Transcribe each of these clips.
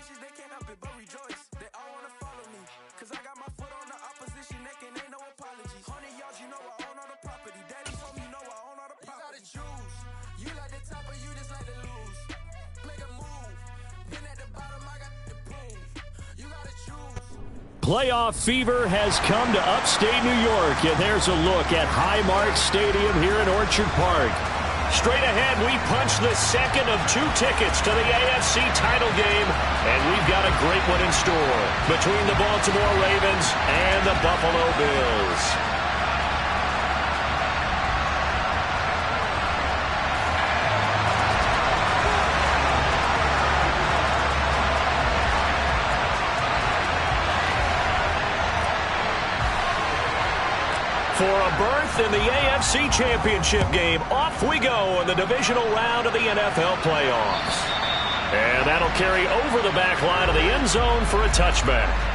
bitches, they can't help it but rejoice. They all wanna follow me, cause I got my foot on the opposition neck and ain't no apology. 100 yards, you know I own all the property. Daddy told me, you know I own all the property. You gotta choose. You like the top or you just like to lose. Make a move. Been at the bottom, I got the prove. You gotta choose. Playoff fever has come to upstate New York, and there's a look at Highmark Stadium here in Orchard Park. Straight ahead, we punch the second of 2 tickets to the AFC title game, and we've got a great one in store between the Baltimore Ravens and the Buffalo Bills. For a berth in the AFC Championship game, off we go in the divisional round of the NFL playoffs. And that'll carry over the back line of the end zone for a touchback.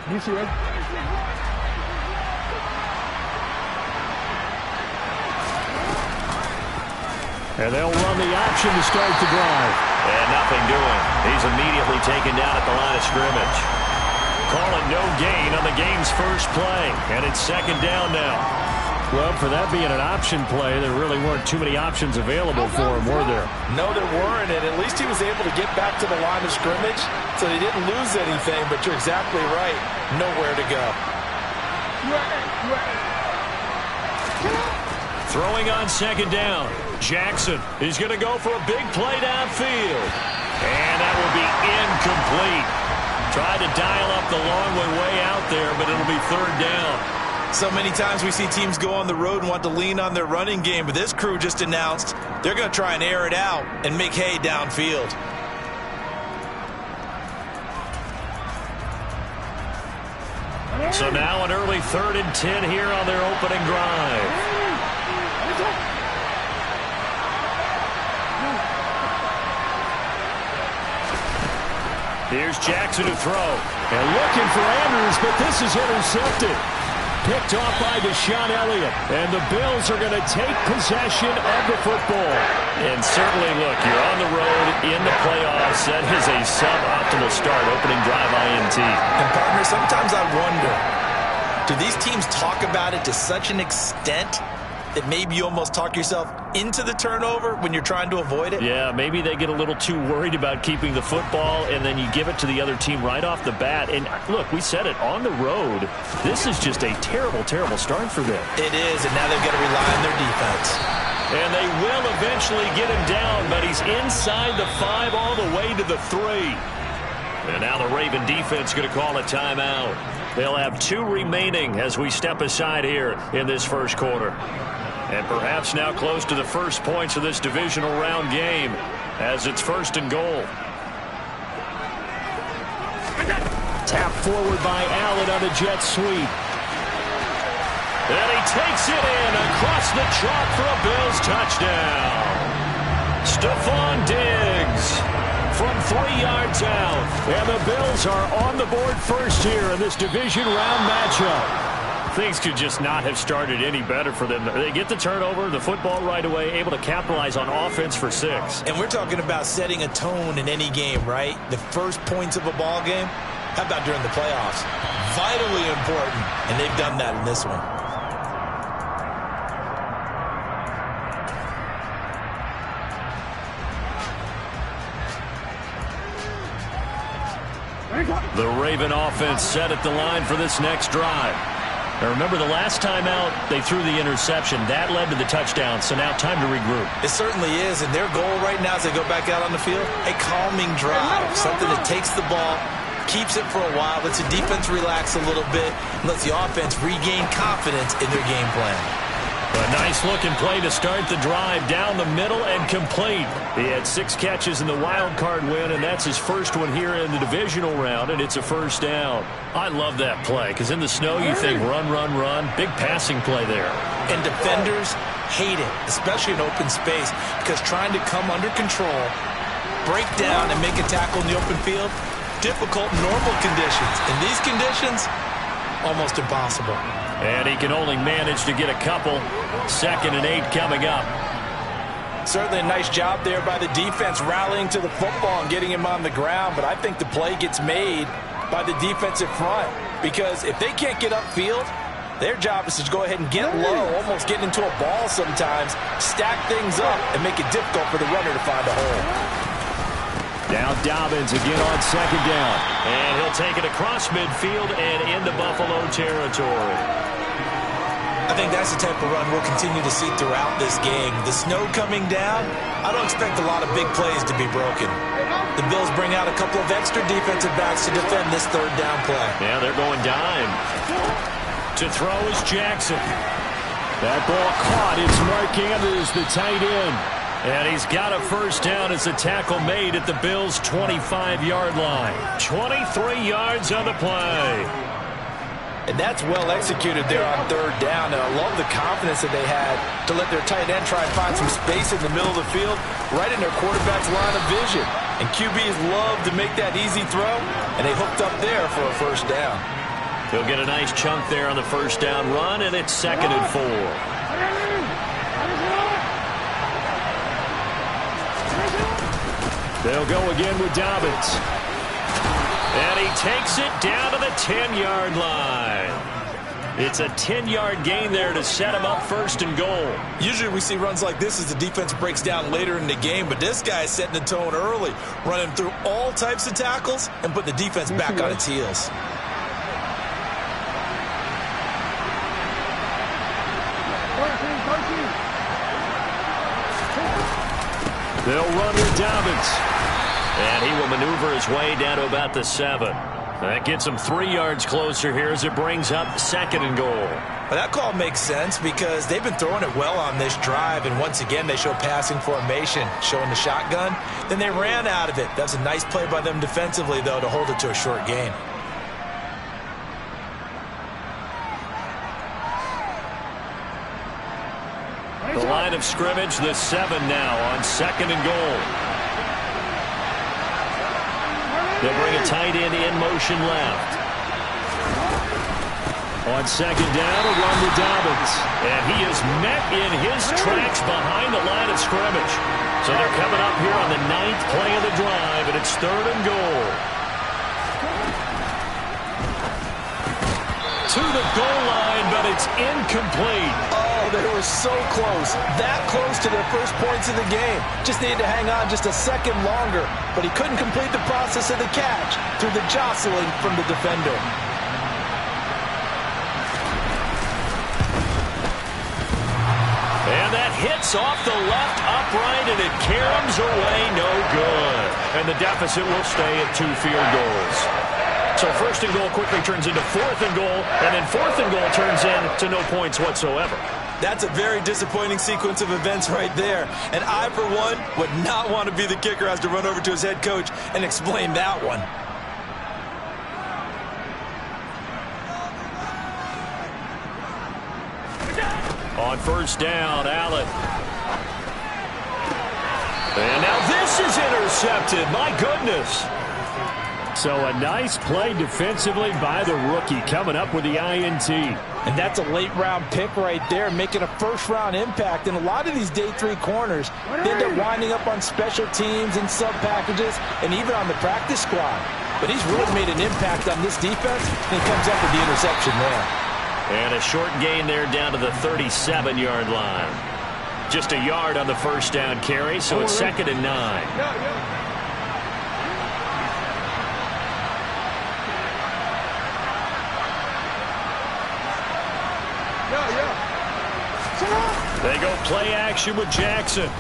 You see it? And they'll run the option to start the drive. And nothing doing. He's immediately taken down at the line of scrimmage. Call it no gain on the game's first play. And it's second down now. Well, for that being an option play, there really weren't too many options available for him, were there? No, there weren't, and at least he was able to get back to the line of scrimmage, so he didn't lose anything, but you're exactly right. Nowhere to go. Throwing on second down. Jackson is going to go for a big play downfield. And that will be incomplete. Tried to dial up the long way out there, but it'll be third down. So many times we see teams go on the road and want to lean on their running game, but this crew just announced they're going to try and air it out and make hay downfield. So now an early 3rd and 10 here on their opening drive. Here's Jackson to throw. And looking for Andrews, but this is intercepted. Picked off by Deshaun Elliott. And the Bills are going to take possession of the football. And certainly, look, you're on the road in the playoffs. That is a suboptimal start, opening drive INT. And, partner, sometimes I wonder, do these teams talk about it to such an extent that maybe you almost talk yourself into the turnover when you're trying to avoid it? Yeah, maybe they get a little too worried about keeping the football, and then you give it to the other team right off the bat. And look, we said it, on the road, this is just a terrible, terrible start for them. It is, and now they've got to rely on their defense. And they will eventually get him down, but he's inside the 5 all the way to the 3. And now the Raven defense going to call a timeout. They'll have 2 remaining as we step aside here in this first quarter. And perhaps now close to the first points of this divisional round game as it's 1st and goal. Tap forward by Allen on the jet sweep. And he takes it in across the chalk for a Bills touchdown. Stephon Diggs from 3 yards out. And the Bills are on the board first here in this division round matchup. Things could just not have started any better for them. They get the turnover, the football right away, able to capitalize on offense for 6. And we're talking about setting a tone in any game, right? The first points of a ball game. How about during the playoffs? Vitally important, and they've done that in this one. The Raven offense set at the line for this next drive. Now remember, the last time out, they threw the interception. That led to the touchdown, so now time to regroup. It certainly is, and their goal right now as they go back out on the field, a calming drive, something that takes the ball, keeps it for a while, lets the defense relax a little bit, and lets the offense regain confidence in their game plan. A nice-looking play to start the drive down the middle and complete. He had 6 catches in the wild card win, and that's his first one here in the divisional round, and it's a first down. I love that play because in the snow you think run, run, run. Big passing play there. And defenders hate it, especially in open space, because trying to come under control, break down, and make a tackle in the open field, difficult in normal conditions. In these conditions, almost impossible. And he can only manage to get a couple. 2nd and 8 coming up. Certainly a nice job there by the defense rallying to the football and getting him on the ground, but I think the play gets made by the defensive front because if they can't get upfield, their job is to go ahead and get low, almost get into a ball sometimes, stack things up, and make it difficult for the runner to find a hole. Now Dobbins again on 2nd down. And he'll take it across midfield and into Buffalo territory. I think that's the type of run we'll continue to see throughout this game. The snow coming down, I don't expect a lot of big plays to be broken. The Bills bring out a couple of extra defensive backs to defend this 3rd down play. Yeah, they're going dime. To throw is Jackson. That ball caught. It's Mark Andrews, the tight end. And he's got a first down as a tackle made at the Bills' 25-yard line. 23 yards on the play. And that's well executed there on 3rd down. And I love the confidence that they had to let their tight end try and find some space in the middle of the field, right in their quarterback's line of vision. And QBs love to make that easy throw, and they hooked up there for a first down. He'll get a nice chunk there on the first down run, and it's 2nd and 4. They'll go again with Dobbins. And he takes it down to the 10-yard line. It's a 10-yard gain there to set him up 1st and goal. Usually we see runs like this as the defense breaks down later in the game, but this guy is setting the tone early, running through all types of tackles and putting the defense back on its heels. They'll run with Dobbins. And he will maneuver his way down to about the 7. That gets him 3 yards closer here as it brings up 2nd and goal. Well, that call makes sense because they've been throwing it well on this drive, and once again they show passing formation, showing the shotgun. Then they ran out of it. That's a nice play by them defensively, though, to hold it to a short gain. The line of scrimmage, the 7 now on 2nd and goal. They'll bring a tight end in motion left. On 2nd down, a run to Dobbins. And he is met in his tracks behind the line of scrimmage. So they're coming up here on the 9th play of the drive, and it's 3rd and goal. To the goal line, but it's incomplete. Oh, they were so close. That close to their first points of the game. Just needed to hang on just a second longer, but he couldn't complete the process of the catch through the jostling from the defender. And that hits off the left upright, and it caroms away, no good. And the deficit will stay at 2 field goals. So 1st and goal quickly turns into 4th and goal, and then 4th and goal turns into no points whatsoever. That's a very disappointing sequence of events right there. And I, for one, would not want to be the kicker who has to run over to his head coach and explain that one. On 1st down, Allen. And now this is intercepted. My goodness. So a nice play defensively by the rookie coming up with the INT. And that's a late-round pick right there, making a first-round impact. And a lot of these day 3 corners, they end up winding up on special teams and sub-packages and even on the practice squad. But he's really made an impact on this defense, and he comes up with the interception there. And a short gain there down to the 37-yard line. Just a yard on the first down carry, so it's 2nd and 9. They go play action with Jackson.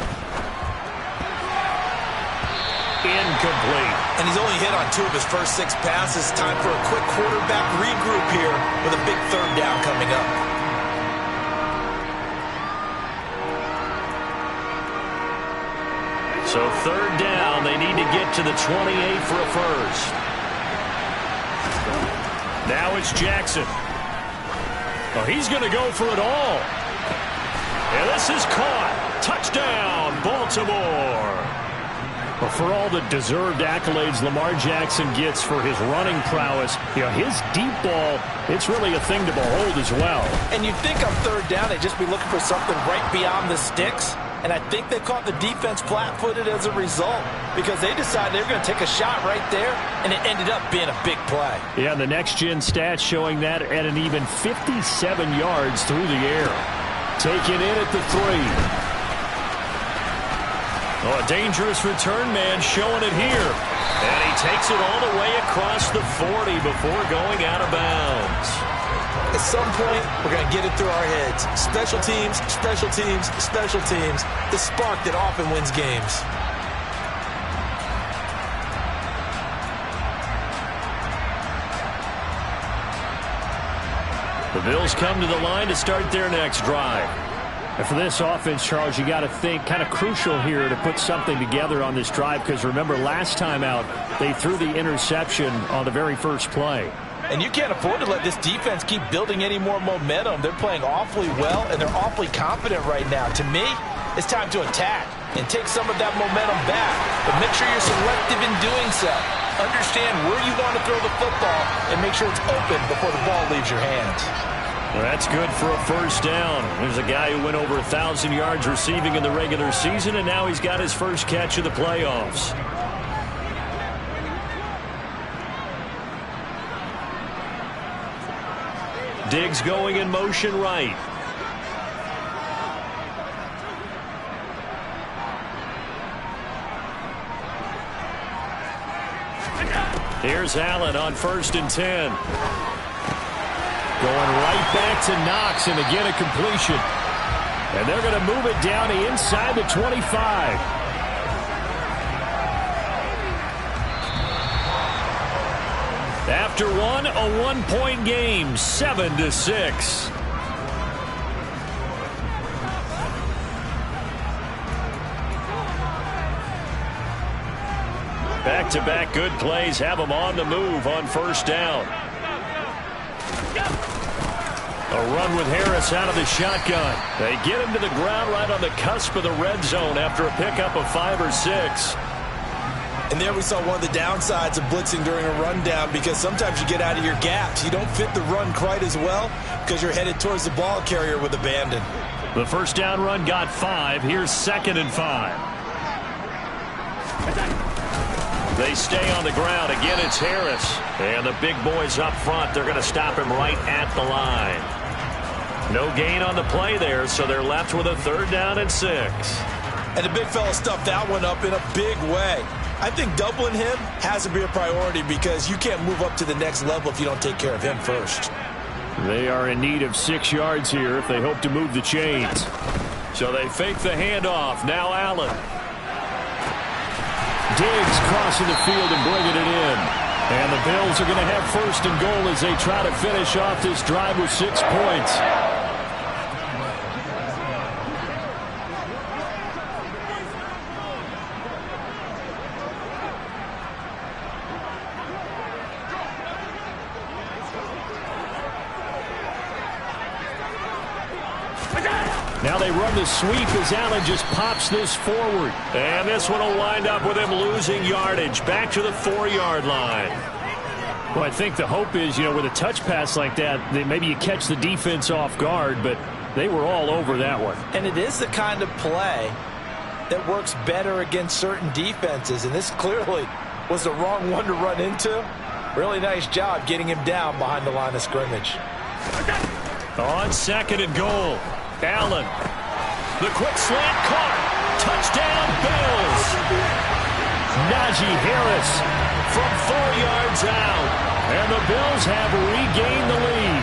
Incomplete. And he's only hit on 2 of his first 6 passes. Time for a quick quarterback regroup here with a big 3rd down coming up. So third down, they need to get to the 28 for a first. Now it's Jackson. Oh, he's going to go for it all. And this is caught. Touchdown, Baltimore. Well, for all the deserved accolades Lamar Jackson gets for his running prowess, his deep ball, it's really a thing to behold as well. And you'd think on third down they'd just be looking for something right beyond the sticks. And I think they caught the defense flat-footed as a result because they decided they were going to take a shot right there, and it ended up being a big play. Yeah, the next-gen stats showing that at an even 57 yards through the air. Taken in at the 3. Oh, a dangerous return man showing it here. And he takes it all the way across the 40 before going out of bounds. At some point, we're going to get it through our heads. Special teams, special teams, special teams. The spark that often wins games. The Bills come to the line to start their next drive. And for this offense, Charles, you got to think kind of crucial here to put something together on this drive because remember last time out they threw the interception on the very first play. And you can't afford to let this defense keep building any more momentum. They're playing awfully well, and they're awfully confident right now. To me, it's time to attack and take some of that momentum back. But make sure you're selective in doing so. Understand where you want to throw the football and make sure it's open before the ball leaves your hands. Well, that's good for a first down. There's a guy who went over 1,000 yards receiving in the regular season, and now he's got his first catch of the playoffs. Diggs going in motion right. Here's Allen on 1st and 10. Going right back to Knox, and again a completion. And they're going to move it down to inside the 25. After one, a one-point game, 7-6. Back-to-back good plays have them on the move on first down. A run with Harris out of the shotgun. They get him to the ground right on the cusp of the red zone after a pickup of 5 or 6. And there we saw one of the downsides of blitzing during a rundown because sometimes you get out of your gaps. You don't fit the run quite as well because you're headed towards the ball carrier with abandon. The first down run got 5. Here's 2nd and 5. They stay on the ground. Again, it's Harris. And the big boys up front, they're going to stop him right at the line. No gain on the play there, so they're left with a 3rd down and 6. And the big fella stuffed that one up in a big way. I think doubling him has to be a priority because you can't move up to the next level if you don't take care of him first. They are in need of 6 yards here if they hope to move the chains. So they fake the handoff. Now Allen. Diggs crossing the field and bringing it in. And the Bills are going to have 1st and goal as they try to finish off this drive with 6 points. Now they run the sweep as Allen just pops this forward. And this one will wind up with him losing yardage back to the 4-yard line. Well, I think the hope is, with a touch pass like that maybe you catch the defense off guard, but they were all over that one. And it is the kind of play that works better against certain defenses, and this clearly was the wrong one to run into. Really nice job getting him down behind the line of scrimmage. On 2nd and goal. Allen, the quick slant caught. Touchdown, Bills. Najee Harris from 4 yards out. And the Bills have regained the lead.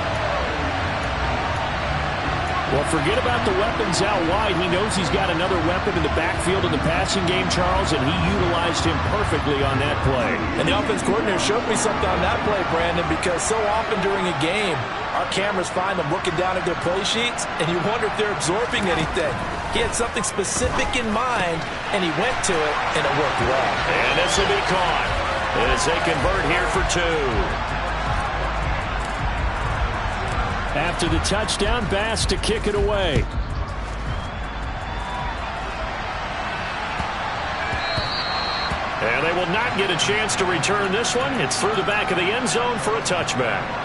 Well, forget about the weapons out wide. He knows he's got another weapon in the backfield in the passing game, Charles, and he utilized him perfectly on that play. And the offense coordinator showed me something on that play, Brandon, because so often during a game, our cameras find them looking down at their play sheets, and you wonder if they're absorbing anything. He had something specific in mind, and he went to it, and it worked well. And this will be caught as they convert here for 2. After the touchdown, Bass to kick it away. And they will not get a chance to return this one. It's through the back of the end zone for a touchback.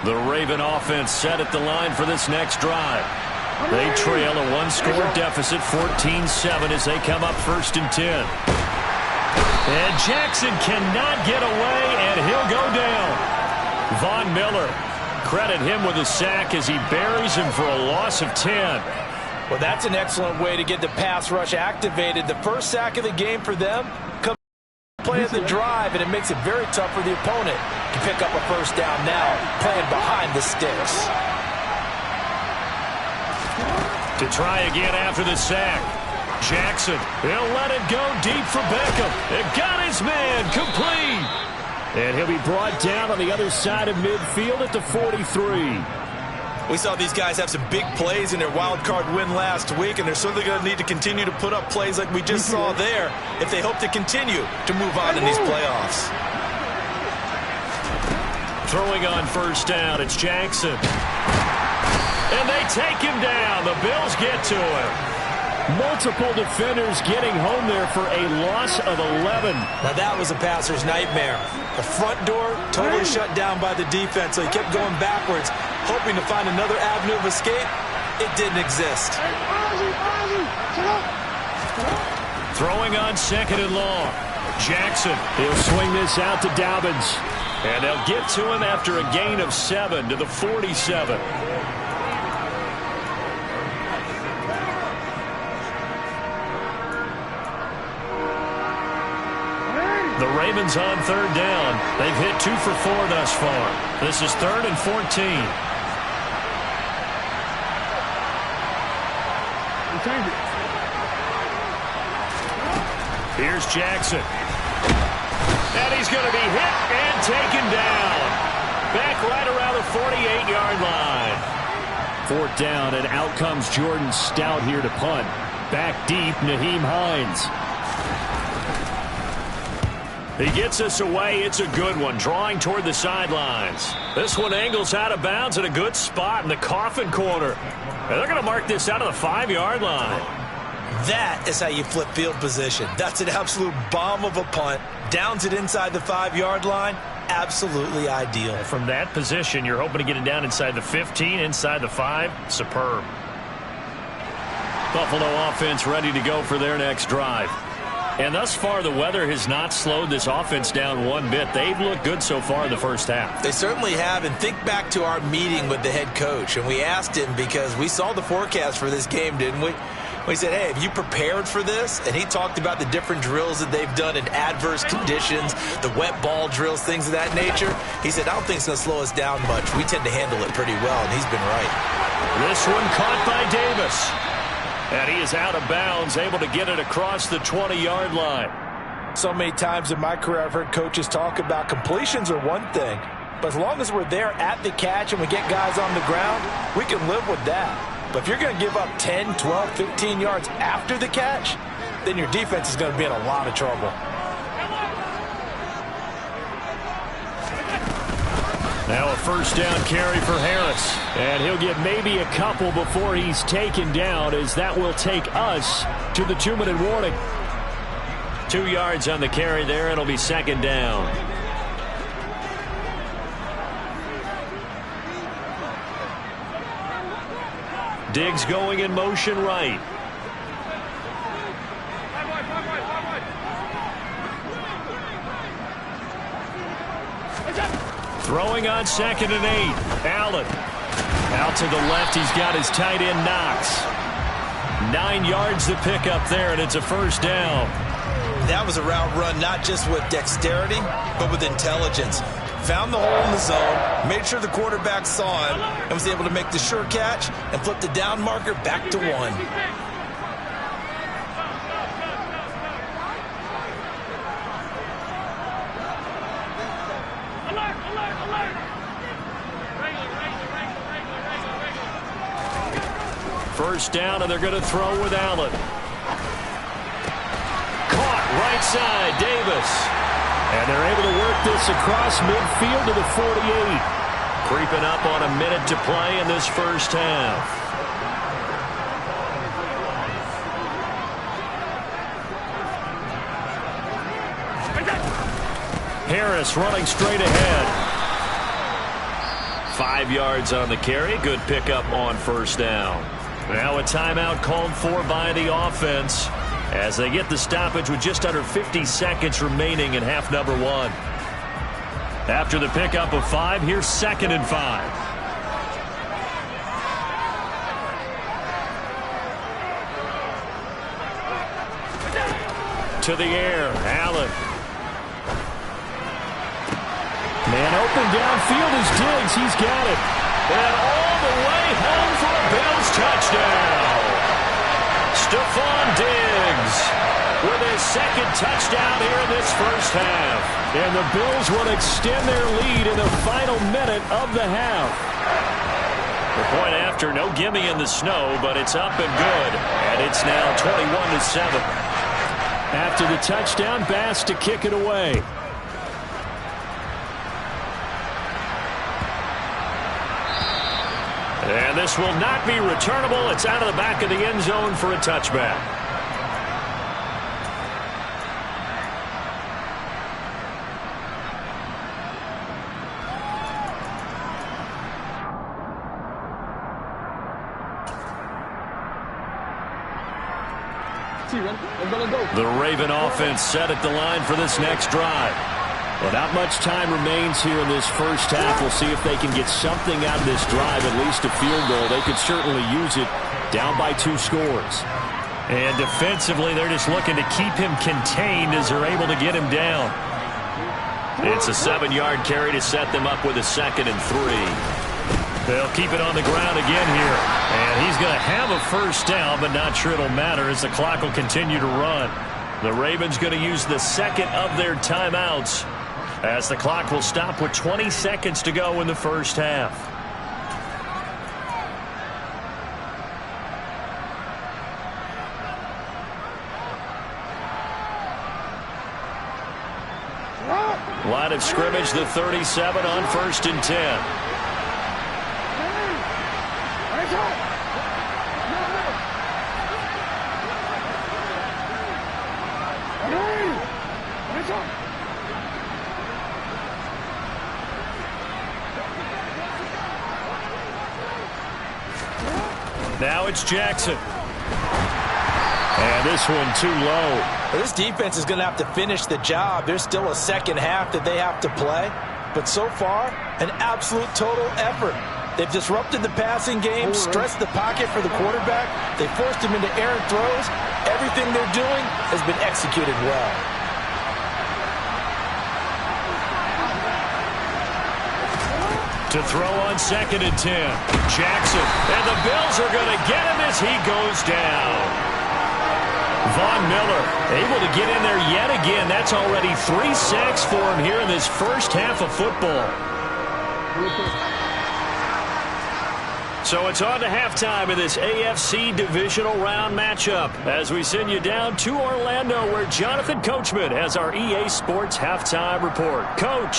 The Raven offense set at the line for this next drive. They trail a one-score deficit, 14-7, as they come up 1st and 10. And Jackson cannot get away, and he'll go down. Von Miller, credit him with a sack as he buries him for a loss of 10. Well, that's an excellent way to get the pass rush activated. The first sack of the game for them comes play of the drive, and it makes it very tough for the opponent to pick up a first down now, playing behind the sticks. To try again after the sack. Jackson, he'll let it go deep for Beckham. It got his man complete. And he'll be brought down on the other side of midfield at the 43. We saw these guys have some big plays in their wild card win last week, and they're certainly going to need to continue to put up plays like we just saw there if they hope to continue to move on in these playoffs. Throwing on first down, it's Jackson. And they take him down. The Bills get to him. Multiple defenders getting home there for a loss of 11. Now that was a passer's nightmare. The front door totally shut down by the defense, so he kept going backwards, hoping to find another avenue of escape. It didn't exist. Throwing on 2nd and long. Jackson, he'll swing this out to Dobbins. And they'll get to him after a gain of 7 to the 47. The Ravens on 3rd down. They've hit 2 for 4 thus far. This is 3rd and 14. Here's Jackson. And he's going to be hit and taken down. Back right around the 48-yard line. 4th down, and out comes Jordan Stout here to punt. Back deep, Nyheim Hines. He gets us away. It's a good one, drawing toward the sidelines. This one angles out of bounds at a good spot in the coffin corner. And they're going to mark this out of the 5-yard line. That is how you flip field position. That's an absolute bomb of a punt. Downs it inside the 5-yard line. Absolutely ideal. From that position, you're hoping to get it down inside the 15, inside the 5. Superb. Buffalo offense ready to go for their next drive. And thus far, the weather has not slowed this offense down one bit. They've looked good so far in the first half. They certainly have. And think back to our meeting with the head coach. And we asked him, because we saw the forecast for this game, didn't we? We said, hey, have you prepared for this? And he talked about the different drills that they've done in adverse conditions, the wet ball drills, things of that nature. He said, I don't think it's going to slow us down much. We tend to handle it pretty well, and he's been right. This one caught by Davis. And he is out of bounds, able to get it across the 20-yard line. So many times in my career, I've heard coaches talk about completions are one thing. But as long as we're there at the catch and we get guys on the ground, we can live with that. But if you're going to give up 10, 12, 15 yards after the catch, then your defense is going to be in a lot of trouble. Now a first down carry for Harris. And he'll get maybe a couple before he's taken down, as that will take us to the 2-minute warning. 2 yards on the carry there, and it'll be 2nd down. Diggs going in motion right. Throwing on 2nd and 8. Allen. Out to the left, he's got his tight end Knox. 9 yards to pick up there, and it's a first down. That was a route run not just with dexterity, but with intelligence. Found the hole in the zone, made sure the quarterback saw it, and was able to make the sure catch and flip the down marker back to 1. First down, and they're going to throw with Allen. Caught right side, Davis. And they're able to work this across midfield to the 48. Creeping up on a minute to play in this first half. Harris running straight ahead. 5 yards on the carry. Good pickup on first down. Now a timeout called for by the offense as they get the stoppage with just under 50 seconds remaining in half number 1. After the pickup of 5, here's 2nd and 5. To the air, Allen. Man open downfield is Diggs. He's got it. And all the way home for a Bills touchdown. Stephon Diggs with his 2nd touchdown here in this first half. And the Bills will extend their lead in the final minute of the half. The point after, no gimme in the snow, but it's up and good. And it's now 21-7. After the touchdown, Bass to kick it away. And this will not be returnable. It's out of the back of the end zone for a touchback. The Raven offense set at the line for this next drive. Well, not much time remains here in this first half. We'll see if they can get something out of this drive, at least a field goal. They could certainly use it down by 2 scores. And defensively, they're just looking to keep him contained as they're able to get him down. It's a 7-yard carry to set them up with a 2nd and 3. They'll keep it on the ground again here. And he's going to have a first down, but not sure it'll matter as the clock will continue to run. The Ravens going to use the 2nd of their timeouts as the clock will stop with 20 seconds to go in the first half. Line of scrimmage, the 37 on 1st and 10. Now it's Jackson. And this one too low. Well, this defense is going to have to finish the job. There's still a second half that they have to play. But so far, an absolute total effort. They've disrupted the passing game, stressed the pocket for the quarterback. They forced him into errant throws. Everything they're doing has been executed well. To throw on 2nd and 10. Jackson. And the Bills are going to get him as he goes down. Von Miller able to get in there yet again. That's already 3 sacks for him here in this first half of football. So it's on to halftime in this AFC divisional round matchup as we send you down to Orlando where Jonathan Coachman has our EA Sports halftime report. Coach.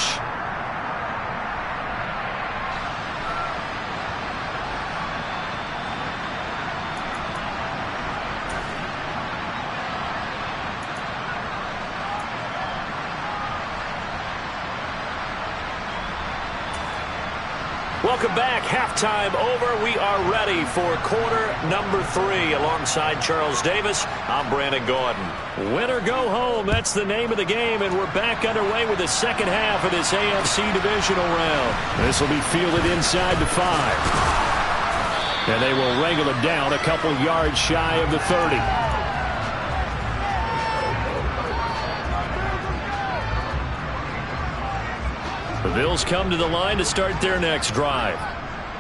Welcome back. Halftime over. We are ready for quarter number 3. Alongside Charles Davis, I'm Brandon Gordon. Win or go home, that's the name of the game, and we're back underway with the second half of this AFC divisional round. This will be fielded inside the 5. And they will wrangle it down a couple yards shy of the 30. The Bills come to the line to start their next drive.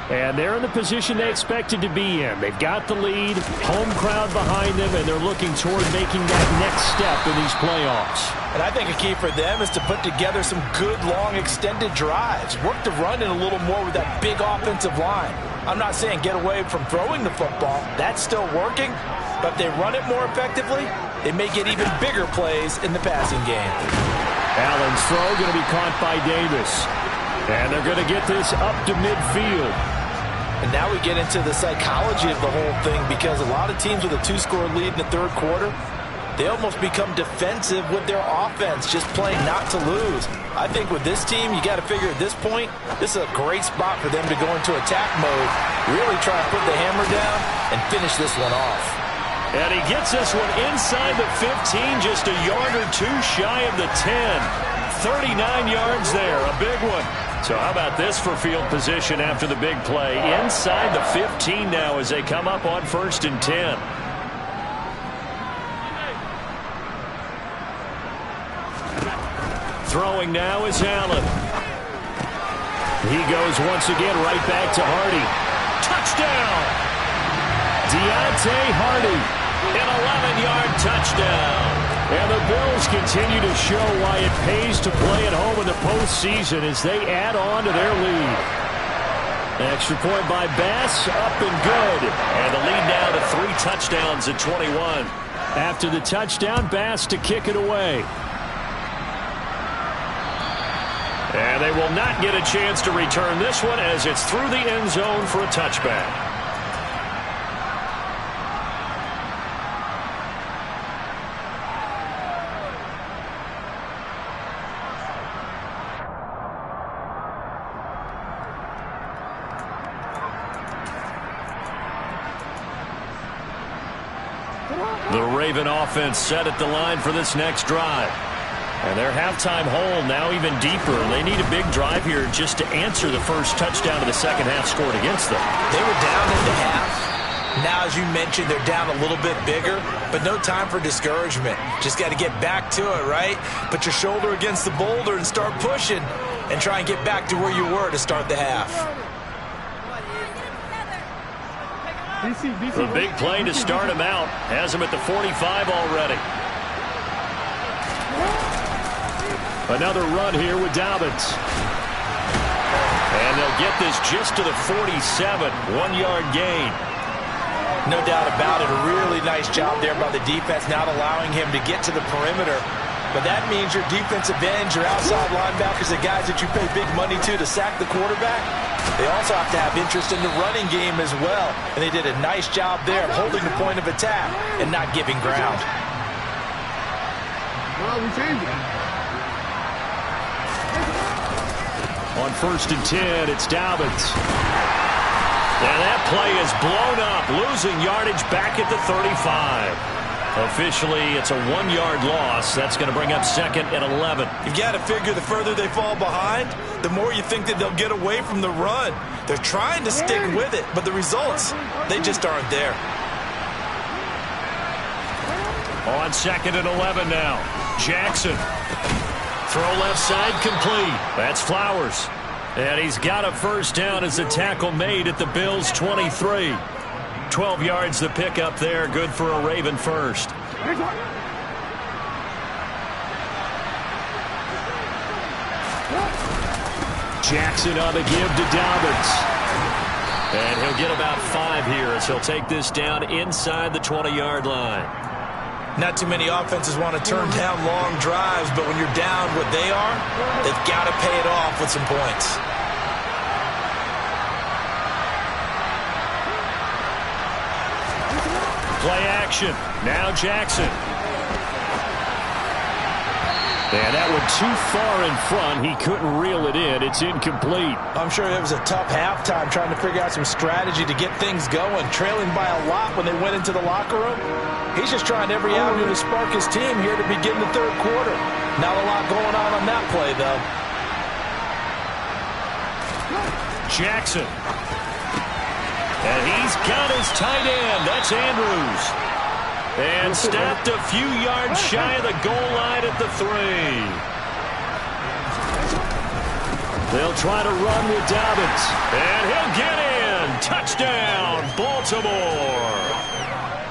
And they're in the position they expected to be in. They've got the lead, home crowd behind them, and they're looking toward making that next step in these playoffs. And I think a key for them is to put together some good, long, extended drives. Work the run in a little more with that big offensive line. I'm not saying get away from throwing the football. That's still working. But if they run it more effectively, they may get even bigger plays in the passing game. Allen's throw going to be caught by Davis. And they're going to get this up to midfield. And now we get into the psychology of the whole thing, because a lot of teams with a 2-score lead in the third quarter, they almost become defensive with their offense, just playing not to lose. I think with this team, you got to figure at this point, this is a great spot for them to go into attack mode, really try to put the hammer down and finish this one off. And he gets this one inside the 15, just a yard or two shy of the 10. 39 yards there, a big one. So how about this for field position after the big play? Inside the 15 now as they come up on 1st and 10. Throwing now is Allen. He goes once again right back to Hardy. Touchdown! Deontay Hardy, an 11-yard touchdown. And the Bills continue to show why it pays to play at home in the postseason as they add on to their lead. Extra point by Bass, up and good. And the lead now to 3 touchdowns at 21. After the touchdown, Bass to kick it away. And they will not get a chance to return this one as it's through the end zone for a touchback. The Raven offense set at the line for this next drive. And their halftime hole now even deeper. They need a big drive here just to answer the first touchdown of the second half scored against them. They were down in the half. Now, as you mentioned, they're down a little bit bigger, but no time for discouragement. Just got to get back to it, right? Put your shoulder against the boulder and start pushing and try and get back to where you were to start the half. The big play to start him out has him at the 45 already. Another run here with Dobbins. And they'll get this just to the 47, 1-yard gain. No doubt about it. A really nice job there by the defense, not allowing him to get to the perimeter. But that means your defensive ends, your outside linebackers, the guys that you pay big money to sack the quarterback, they also have to have interest in the running game as well. And they did a nice job there of holding the point of attack and not giving ground. On 1st and 10, it's Dobbins. And that play is blown up, losing yardage back at the 35. Officially, it's a 1-yard loss. That's going to bring up 2nd and 11. You've got to figure the further they fall behind, the more you think that they'll get away from the run. They're trying to stick with it, but the results, they just aren't there. On 2nd and 11 now, Jackson. Throw left side complete. That's Flowers. And he's got a first down as the tackle made at the Bills' 23. 12 yards the pickup there. Good for a Raven first. Jackson on the give to Dobbins. And he'll get about 5 here as he'll take this down inside the 20-yard line. Not too many offenses want to turn down long drives, but when you're down what they are, they've got to pay it off with some points. Play action. Now Jackson. And that one too far in front. He couldn't reel it in. It's incomplete. I'm sure it was a tough halftime trying to figure out some strategy to get things going. Trailing by a lot when they went into the locker room. He's just trying every avenue to spark his team here to begin the third quarter. Not a lot going on that play, though. Jackson. And he's got his tight end. That's Andrews. And stopped a few yards shy of the goal line at the 3. They'll try to run with Dobbins. And he'll get in. Touchdown, Baltimore.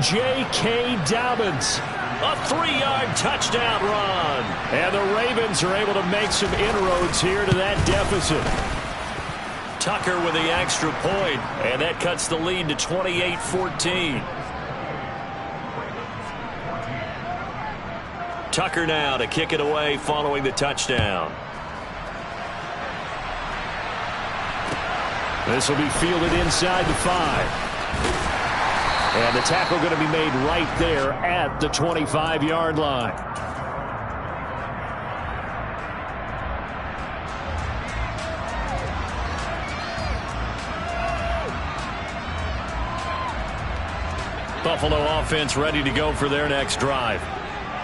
J.K. Dobbins. A 3-yard touchdown run. And the Ravens are able to make some inroads here to that deficit. Tucker with the extra point, and that cuts the lead to 28-14. Tucker now to kick it away following the touchdown. This will be fielded inside the 5. And the tackle going to be made right there at the 25-yard line. Buffalo offense ready to go for their next drive.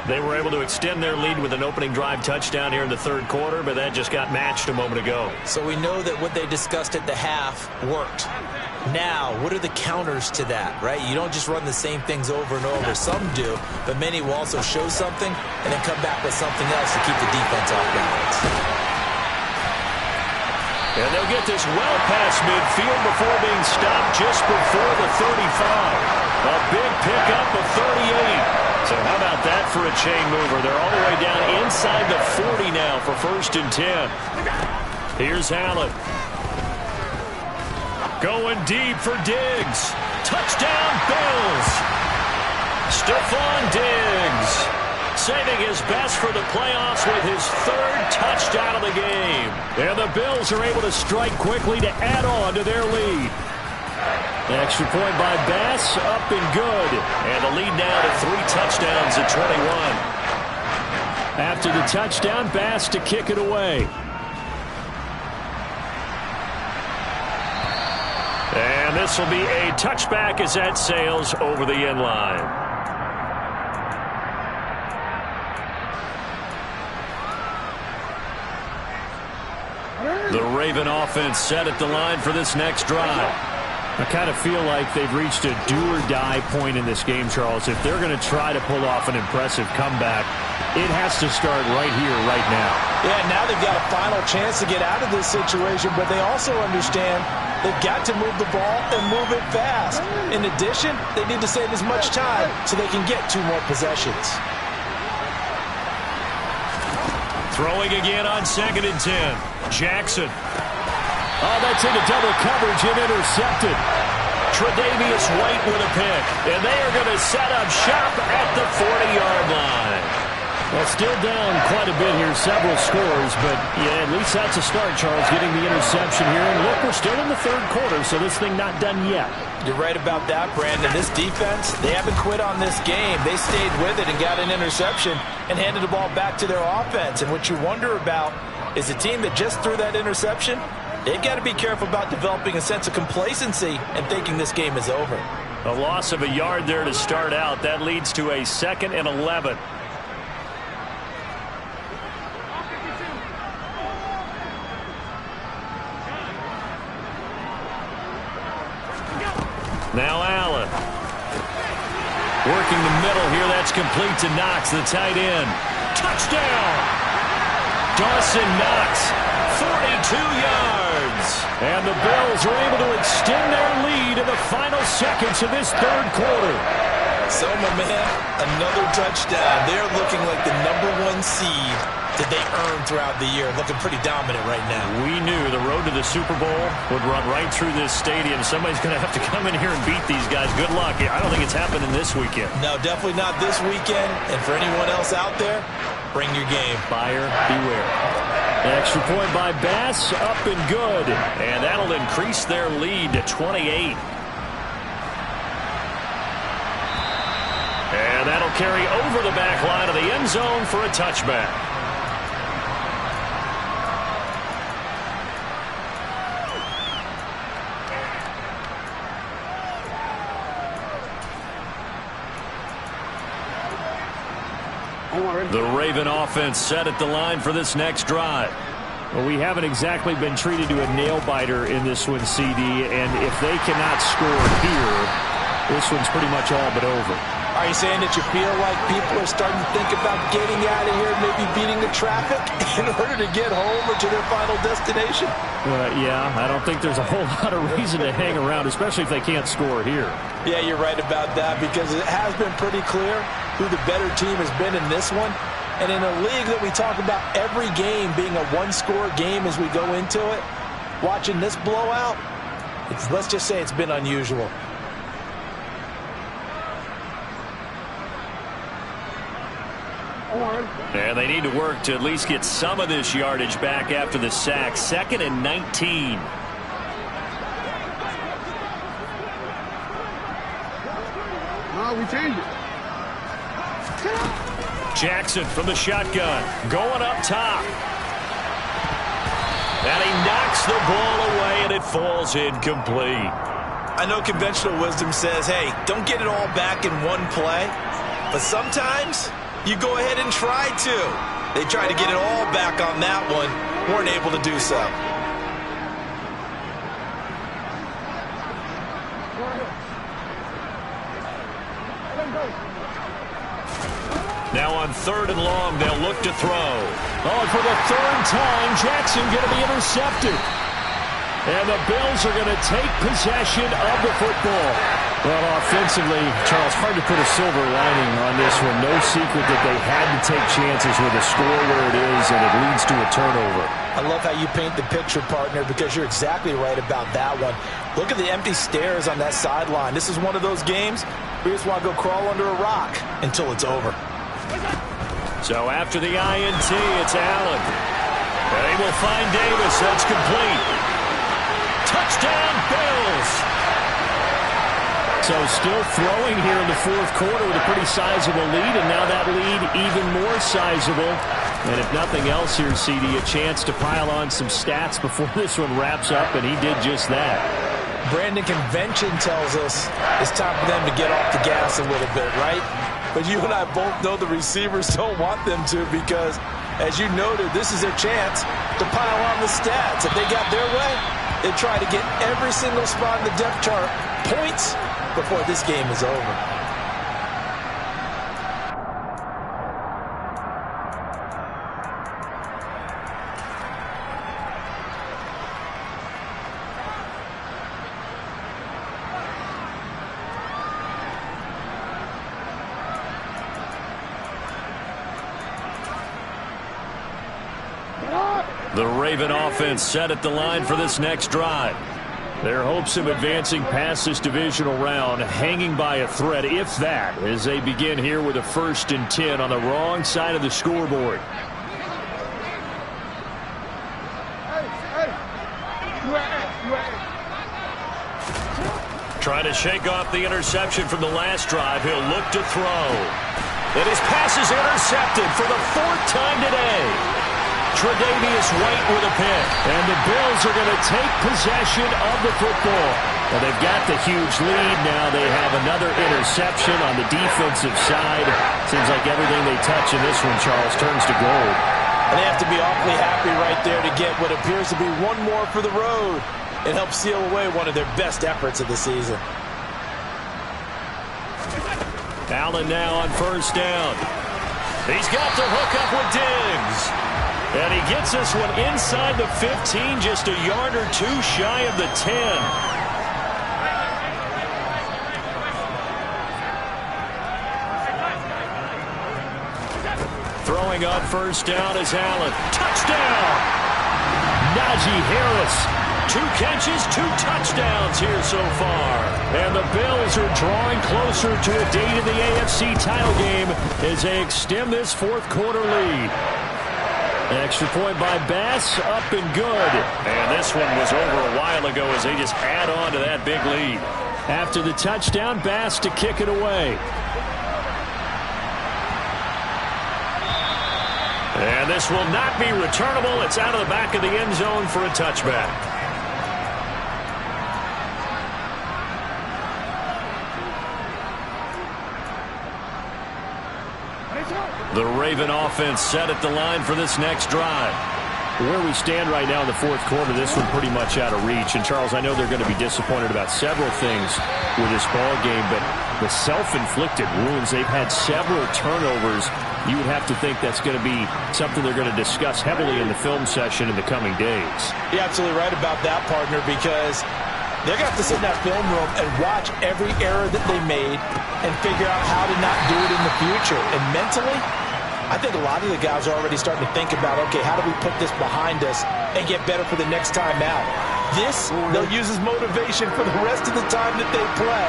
They were able to extend their lead with an opening drive touchdown here in the third quarter, but that just got matched a moment ago. So we know that what they discussed at the half worked. Now, what are the counters to that, right? You don't just run the same things over and over. Some do, but many will also show something and then come back with something else to keep the defense off balance. And they'll get this well past midfield before being stopped just before the 35. A big pickup of 38. So how about that for a chain mover? They're all the way down inside the 40 now for 1st and 10. Here's Allen. Going deep for Diggs. Touchdown, Bills. Stephon Diggs saving his best for the playoffs with his 3rd touchdown of the game. And the Bills are able to strike quickly to add on to their lead. The extra point by Bass, up and good. And the lead now to 3 touchdowns at 21. After the touchdown, Bass to kick it away. And this will be a touchback as that sails over the end line. The Raven offense set at the line for this next drive. I kind of feel like they've reached a do-or-die point in this game, Charles. If they're going to try to pull off an impressive comeback, it has to start right here, right now. Yeah, now they've got a final chance to get out of this situation, but they also understand they've got to move the ball and move it fast. In addition, they need to save as much time so they can get 2 more possessions. Throwing again on 2nd and 10. Jackson. Oh, that's into double coverage and intercepted. Tre'Davious White with a pick. And they are going to set up shop at the 40-yard line. Well, still down quite a bit here, several scores, but yeah, at least that's a start, Charles, getting the interception here. And look, we're still in the third quarter, so this thing not done yet. You're right about that, Brandon. This defense, they haven't quit on this game. They stayed with it and got an interception and handed the ball back to their offense. And what you wonder about is a team that just threw that interception, they've got to be careful about developing a sense of complacency and thinking this game is over. A loss of a yard there to start out. That leads to a 2nd and 11. Now Allen. Working the middle here. That's complete to Knox, the tight end. Touchdown! Dawson Knox, 42 yards. And the Bills are able to extend their lead in the final seconds of this third quarter. So, my man, another touchdown. They're looking like the #1 seed that they earned throughout the year. Looking pretty dominant right now. We knew the road to the Super Bowl would run right through this stadium. Somebody's going to have to come in here and beat these guys. Good luck. I don't think it's happening this weekend. No, definitely not this weekend. And for anyone else out there, bring your game. Buyer beware. Extra point by Bass, up and good. And that'll increase their lead to 28. And that'll carry over the back line of the end zone for a touchback. The Raven offense set at the line for this next drive. Well, we haven't exactly been treated to a nail-biter in this one, CD, and if they cannot score here, this one's pretty much all but over. Are you saying that you feel like people are starting to think about getting out of here, maybe beating the traffic in order to get home or to their final destination? Yeah, I don't think there's a whole lot of reason to hang around, especially if they can't score here. Yeah, you're right about that, because it has been pretty clear who the better team has been in this one. And in a league that we talk about every game being a one-score game as we go into it, watching this blowout, let's just say it's been unusual. And they need to work to at least get some of this yardage back after the sack. 2nd and 19. We changed it. Jackson from the shotgun, going up top. And he knocks the ball away, and it falls incomplete. I know conventional wisdom says, hey, don't get it all back in one play. But sometimes you go ahead and try to. They tried to get it all back on that one. Weren't able to do so. Now on 3rd and long, they'll look to throw. Oh, and for the 3rd time, Jackson going to be intercepted. And the Bills are going to take possession of the football. Well, offensively, Charles, hard to put a silver lining on this one. No secret that they had to take chances with a score where it is, and it leads to a turnover. I love how you paint the picture, partner, because you're exactly right about that one. Look at the empty stairs on that sideline. This is one of those games where you just want to go crawl under a rock until it's over. So after the INT, it's Allen. And they will find Davis. That's complete. Touchdown, Bills! So still throwing here in the 4th quarter with a pretty sizable lead, and now that lead even more sizable. And if nothing else here, CD, a chance to pile on some stats before this one wraps up, and he did just that. Brandon, convention tells us it's time for them to get off the gas a little bit, right? But you and I both know the receivers don't want them to, because, as you noted, this is their chance to pile on the stats. If they got their way, they try to get every single spot in the depth chart points before this game is over. The Raven offense set at the line for this next drive. Their hopes of advancing past this divisional round hanging by a thread, if that, as they begin here with a 1st and 10 on the wrong side of the scoreboard. Trying to shake off the interception from the last drive. He'll look to throw. And his pass is intercepted for the 4th time today. Tre'Davious White with a pick. And the Bills are going to take possession of the football. Well, they've got the huge lead. Now they have another interception on the defensive side. Seems like everything they touch in this one, Charles, turns to gold. And they have to be awfully happy right there to get what appears to be one more for the road. It helps seal away one of their best efforts of the season. Allen now on 1st down. He's got the hook up with Diggs. And he gets this one inside the 15, just a yard or two shy of the 10. Throwing on 1st down is Allen. Touchdown! Najee Harris. 2 catches, 2 touchdowns here so far. And the Bills are drawing closer to a date in the AFC title game as they extend this 4th quarter lead. Extra point by Bass, up and good. And this one was over a while ago as they just add on to that big lead. After the touchdown, Bass to kick it away. And this will not be returnable. It's out of the back of the end zone for a touchback. The Raven offense set at the line for this next drive. Where we stand right now in the 4th quarter, this one pretty much out of reach. And, Charles, I know they're going to be disappointed about several things with this ball game, but the self-inflicted wounds. They've had several turnovers. You would have to think that's going to be something they're going to discuss heavily in the film session in the coming days. You're absolutely right about that, partner, because they're going to have to sit in that film room and watch every error that they made and figure out how to not do it in the future. And mentally, I think a lot of the guys are already starting to think about, okay, how do we put this behind us and get better for the next time out? This, they'll use as motivation for the rest of the time that they play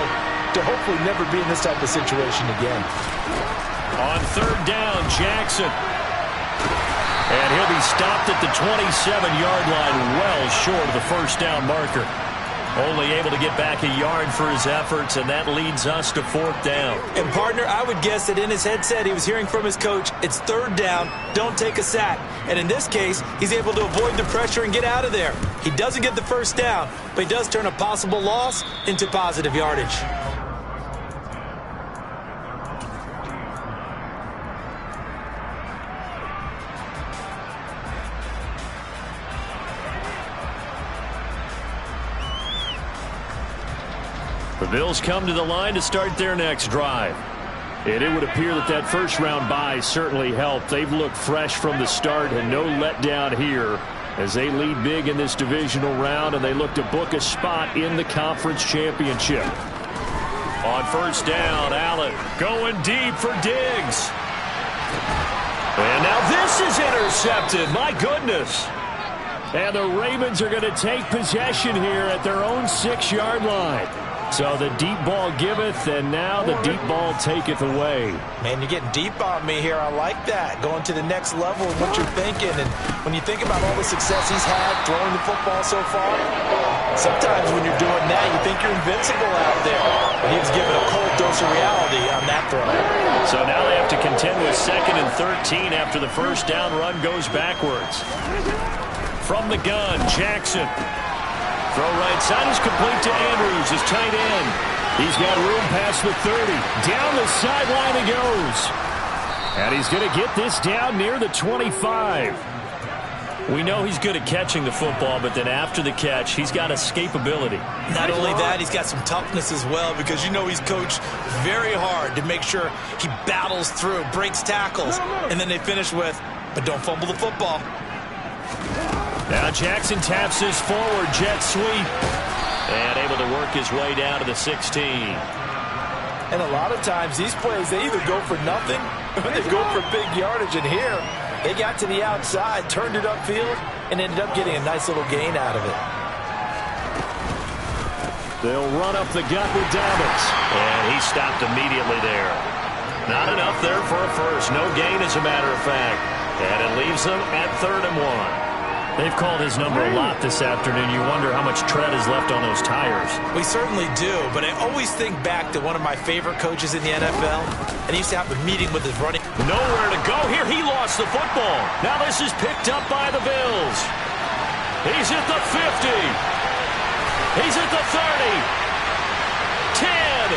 to hopefully never be in this type of situation again. On third down, Jackson. And he'll be stopped at the 27-yard line, well short of the first down marker. Only able to get back a yard for his efforts, and that leads us to fourth down. And, partner, I would guess that in his headset he was hearing from his coach, it's third down, don't take a sack. And in this case, he's able to avoid the pressure and get out of there. He doesn't get the first down, but he does turn a possible loss into positive yardage. The Bills come to the line to start their next drive. And it would appear that that first-round bye certainly helped. They've looked fresh from the start and no letdown here as they lead big in this divisional round, and they look to book a spot in the conference championship. On first down, Allen going deep for Diggs. And now this is intercepted. My goodness. And the Ravens are going to take possession here at their own 6-yard line. So the deep ball giveth, and now the deep ball taketh away. Man, you're getting deep on me here. I like that. Going to the next level of what you're thinking. And when you think about all the success he's had throwing the football so far, sometimes when you're doing that, you think you're invincible out there. But he was given a cold dose of reality on that throw. So now they have to contend with 2nd and 13 after the first down run goes backwards. From the gun, Jackson. Throw right side is complete to Andrews, his tight end. He's got room past the 30. Down the sideline he goes. And he's going to get this down near the 25. We know he's good at catching the football, but then after the catch, he's got escapability. Not only that, he's got some toughness as well, because you know he's coached very hard to make sure he battles through, breaks tackles, and then they finish with, but don't fumble the football. Now Jackson taps his forward jet sweep and able to work his way down to the 16. And a lot of times these plays, they either go for nothing or they go for big yardage. And here, they got to the outside, turned it upfield, and ended up getting a nice little gain out of it. They'll run up the gut with Dobbins. And he stopped immediately there. Not enough there for a first. No gain, as a matter of fact. And it leaves them at 3rd and 1. They've called his number a lot this afternoon. You wonder how much tread is left on those tires. We certainly do, but I always think back to one of my favorite coaches in the NFL, and he used to have a meeting with his running. Nowhere to go here. He lost the football. Now this is picked up by the Bills. He's at the 50. He's at the 30. 10.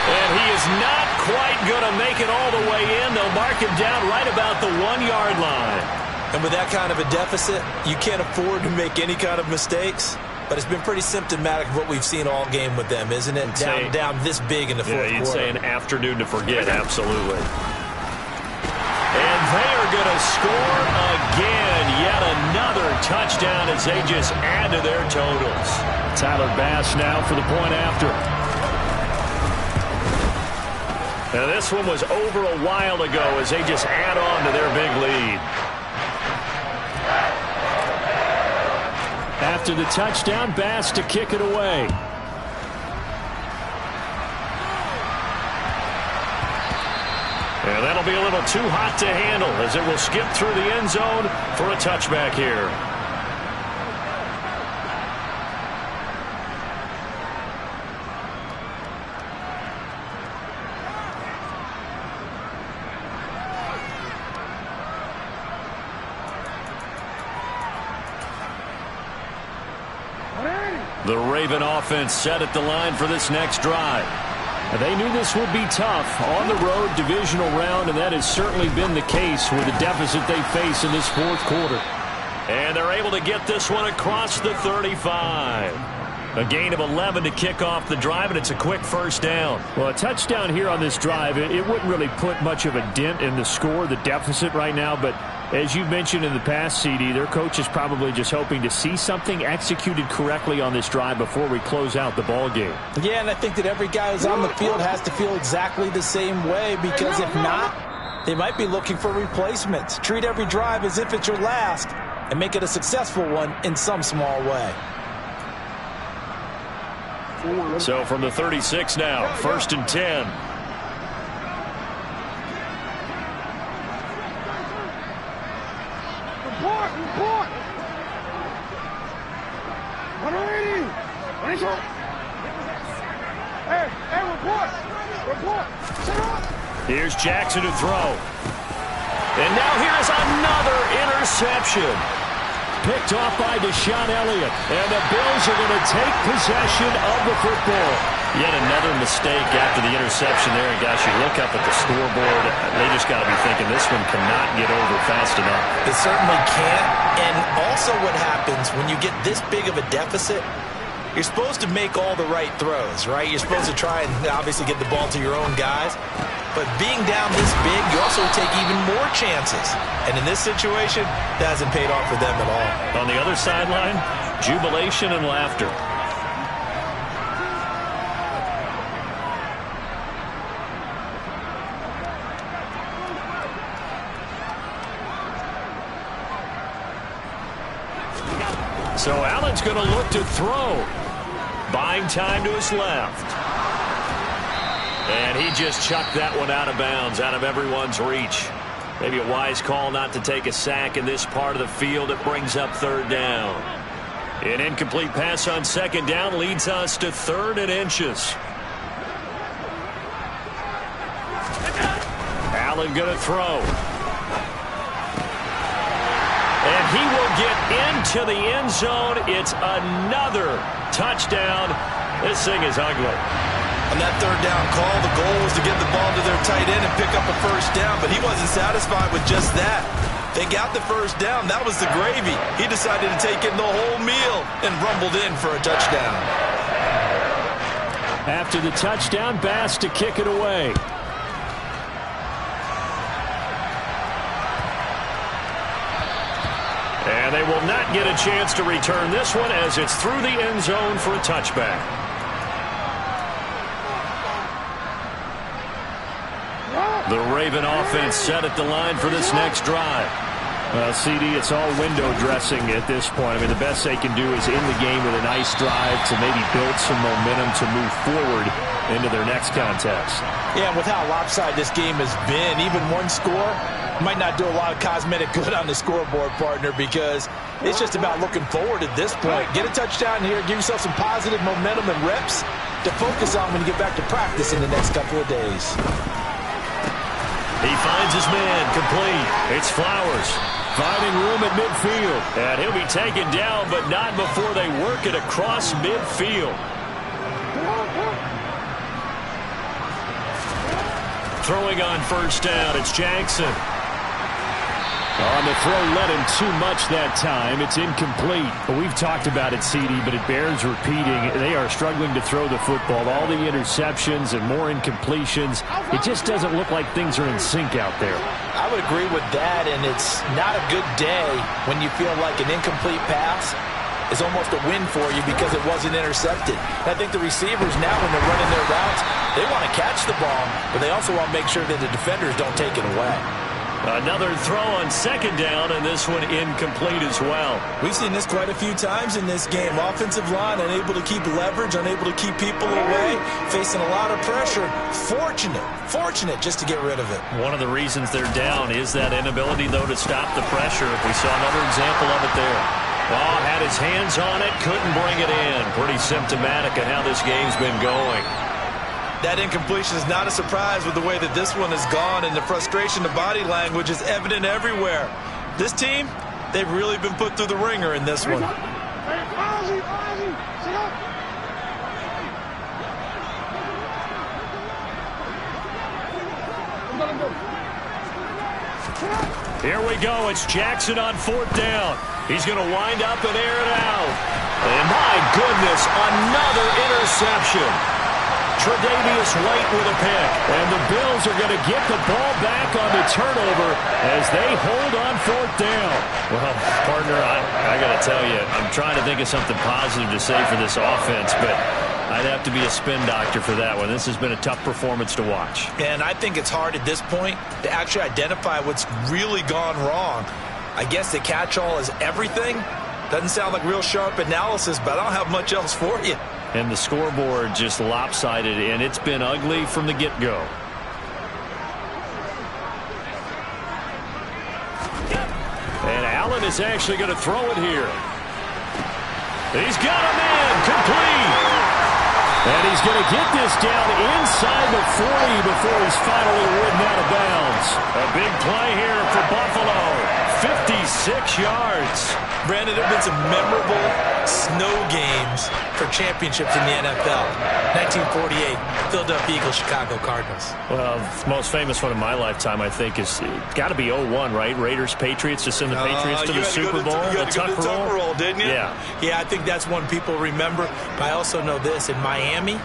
And he is not quite going to make it all the way in. They'll mark him down right about the 1-yard line. And with that kind of a deficit, you can't afford to make any kind of mistakes. But it's been pretty symptomatic of what we've seen all game with them, isn't it? Down this big in the fourth quarter. You'd say an afternoon to forget, absolutely. And they are going to score again. Yet another touchdown as they just add to their totals. Tyler Bass now for the point after. Now this one was over a while ago as they just add on to their big lead. After the touchdown, Bass to kick it away. And that'll be a little too hot to handle as it will skip through the end zone for a touchback here. The Raven offense set at the line for this next drive. They knew this would be tough on the road divisional round, and that has certainly been the case with the deficit they face in this fourth quarter. And they're able to get this one across the 35. A gain of 11 to kick off the drive, and it's a quick first down. Well, a touchdown here on this drive, it wouldn't really put much of a dent in the score, the deficit right now. But as you mentioned in the past, CD, their coach is probably just hoping to see something executed correctly on this drive before we close out the ball game. Yeah, and I think that every guy who's on the field has to feel exactly the same way, because if not, they might be looking for replacements. Treat every drive as if it's your last and make it a successful one in some small way. So from the 36 now, 1st and 10. Report! 180! Hey, report! Sit up! Here's Jackson to throw. And now here's another interception. Picked off by Deshaun Elliott. And the Bills are going to take possession of the football. Yet another mistake after the interception there. And gosh, you look up at the scoreboard, they just got to be thinking this one cannot get over fast enough. It certainly can't. And also what happens when you get this big of a deficit, you're supposed to make all the right throws, right? You're supposed to try and obviously get the ball to your own guys. But being down this big, you also take even more chances. And in this situation, that hasn't paid off for them at all. On the other sideline, jubilation and laughter. So Allen's going to look to throw. Buying time to his left. And he just chucked that one out of bounds, out of everyone's reach. Maybe a wise call not to take a sack in this part of the field. It brings up 3rd down. An incomplete pass on 2nd down leads us to 3rd and inches. Allen going to throw. And he will get into the end zone. It's another touchdown. This thing is ugly. On that 3rd down call, the goal was to get the ball to their tight end and pick up a 1st down, but he wasn't satisfied with just that. They got the 1st down. That was the gravy. He decided to take in the whole meal and rumbled in for a touchdown. After the touchdown, Bass to kick it away. And they will not get a chance to return this one as it's through the end zone for a touchback. The Raven offense set at the line for this next drive. CD, it's all window dressing at this point. I mean, the best they can do is in the game with a nice drive to maybe build some momentum to move forward into their next contest. Yeah, with how lopsided this game has been, even one score might not do a lot of cosmetic good on the scoreboard, partner, because it's just about looking forward at this point. Get a touchdown here, give yourself some positive momentum and reps to focus on when you get back to practice in the next couple of days. He finds his man, complete. It's Flowers, finding room at midfield. And he'll be taken down, but not before they work it across midfield. Throwing on 1st down, it's Jackson. On the throw, led him too much that time. It's incomplete. But we've talked about it, CD, but it bears repeating. They are struggling to throw the football. All the interceptions and more incompletions. It just doesn't look like things are in sync out there. I would agree with that, and it's not a good day when you feel like an incomplete pass is almost a win for you because it wasn't intercepted. I think the receivers now, when they're running their routes, they want to catch the ball, but they also want to make sure that the defenders don't take it away. Another throw on 2nd down, and this one incomplete as well. We've seen this quite a few times in this game. Offensive line unable to keep leverage, unable to keep people away, facing a lot of pressure. Fortunate just to get rid of it. One of the reasons they're down is that inability, though, to stop the pressure. We saw another example of it there. Oh, had his hands on it, couldn't bring it in. Pretty symptomatic of how this game's been going. That incompletion is not a surprise with the way that this one has gone, and the frustration, the body language is evident everywhere. This team, they've really been put through the ringer in this one. Sit up. Here we go. It's Jackson on 4th down. He's going to wind up and air it out. And my goodness, another interception. Tre'Davious White with a pick. And the Bills are going to get the ball back on the turnover as they hold on 4th down. Well, partner, I got to tell you, I'm trying to think of something positive to say for this offense, but I'd have to be a spin doctor for that one. This has been a tough performance to watch. And I think it's hard at this point to actually identify what's really gone wrong. I guess the catch-all is everything. Doesn't sound like real sharp analysis, but I don't have much else for you. And the scoreboard just lopsided, and it's been ugly from the get-go. And Allen is actually going to throw it here. He's got a man complete. And he's going to get this down inside the 40 before he's finally ridden out of bounds. A big play here for Buffalo. 56 yards. Brandon, there have been some memorable snow games for championships in the NFL. 1948, Philadelphia Eagles, Chicago Cardinals. Well, the most famous one in my lifetime, I think, is got to be 01, right? Raiders, Patriots, to send the Patriots to the Super Bowl. You had to go to the Tucker Roll, didn't you? Yeah. Yeah, I think that's one people remember. But I also know this. In Miami,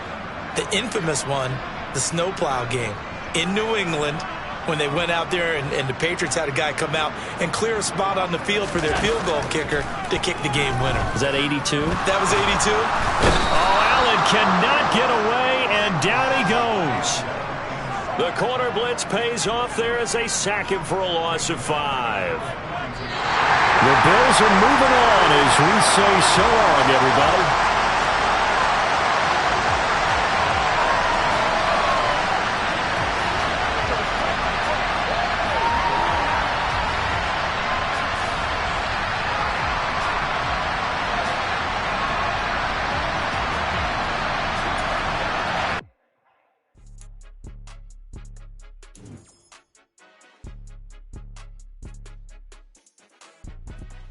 the infamous one, the snowplow game in New England, when they went out there and the Patriots had a guy come out and clear a spot on the field for their field goal kicker to kick the game winner. Was that 82? That was 82. Oh, Allen cannot get away, and down he goes. The corner blitz pays off there as they sack him for a loss of 5. The Bills are moving on as we say so long, everybody.